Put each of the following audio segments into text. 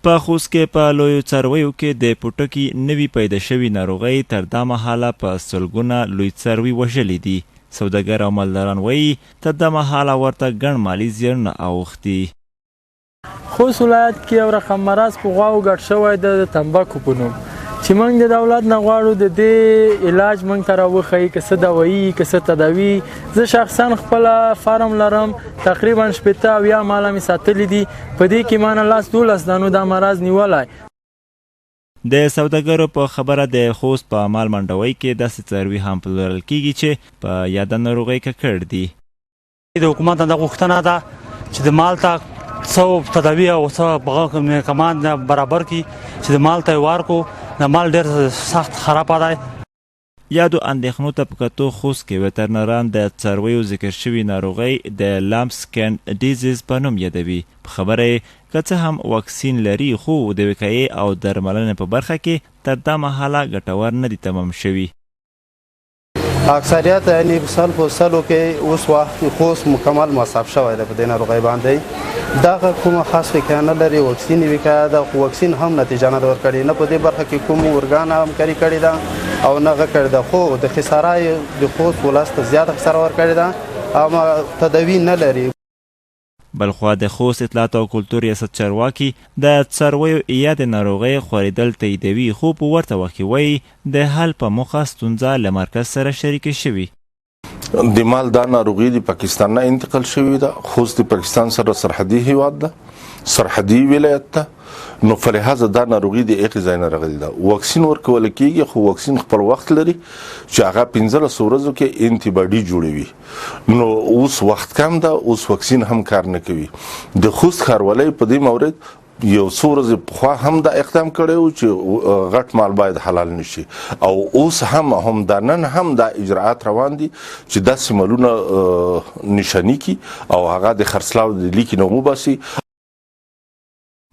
په خوست کې په لویو څارویو کې د پوټکي نوي پیدا شوي ناروغۍ تر دا مهاله په سلګونه لوی څاروي وژلي دي. سوداګر او مالداران وایي تر دا مهاله ورته ګڼ مالي زیانونه اوښتي. خوست ولایت کې یو رقم مرض په غواو ګډ شوی د تنباکو په نوم چې موږ د دولت نه غواړو د دې علاج موږ ته راوښیي که څه دوایي که څه تداوي. زه شخصا خپله فارم لرم تقریبا 80 او یا ماله مې ساتلي دي په دې کې مانه 10-12 دانو دا مرض نیولی. د سوداګرو په خبره د خوست په مال منډوي کې داسې څاروي هم پلورل کیږي چې په یاده ناروغۍ ککړ دي. د حکومت نه غوښتنه ده چې د مال ته څو تداوی او څو کمان برابر کی چې د مال ته ورکو. د مال ډېر سخت خراب دی. یادو اندېښنو ته په کتو خوست کې وترنران د څارویو ذکر شوي ناروغۍ د لامپسکن ډیزیز په نوم یادوي. په خبره یې که څه هم واکسین لري خو د وقایې او درملنې په برخه کې تر دا مهاله ګټور نه دي تمام شوي. اکثریت یعنی سل په سلو کې اوس وخت خوست مکمل مصرف شوی دی په دې ناروغۍ باندې. دغه کومه خاص وقایه نه لري، واکسین یې وقایه ده خو واکسین هم نتیجه نه ده ورکړې، نه په دې برخه کې کوم ارګان همکاري کړې ده او نه هغه کړې ده، خو د خساره یې د خوست ولس ته زیاته خساره ورکړې ده او تداوي نه لري. بلخوا د خوست اطلاعات او کلتور ریاست چارواکي د څارویو یا د ناروغۍ خورېدل تاییدوي خو په ورته وخت کې وایي د حل په موخه ستونزه له مرکز سره شریکه شوي. د مال دا ناروغي د پاکستان نه انتقال شوې ده. خوست د پاکستان سره سرحدي هیواد ده، سرحدي ولایت ده، نو فلهذا دا ناروغي د هغې ځای نه راغلې ده. واکسین ورکول کېږي خو واکسین خپل وخت لري چې هغه 15 ورځو کې انټي باډي جوړوي. نو اوس وخت کم ده، اوس واکسین هم کار نه کوي. د خوست ښاروالۍ په دې مورد یو څو ورځې پخوا هم دا اقدام کړی و چې غټ مال باید حلال نشي او اوس هم دا نن هم دا اجراعات روان دي چې داسې مالونه نشاني کي او هغه د خرڅلاو د لیکې نه وباسي.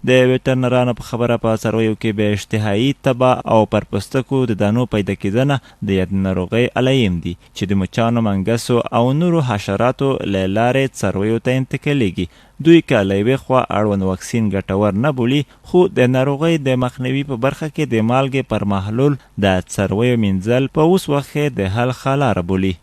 د ویټرنرانو په خبره په څارویو کې به اشتهایي تبه او پر پوستکو د دانو پیدا کېدنه د یاد ناروغۍ علایم دي چې د مچانو، منګسو او نورو حشراتو له لارې څارویو ته انتقالیږي. دوی که له یوې خوا اړوند واکسین ګټور نه بولي خو د ناروغۍ د مخنیوي په برخه کې د مالګې پر محلول د څارویو مینځل په اوس وخت کې د حل ښه لاره بولي.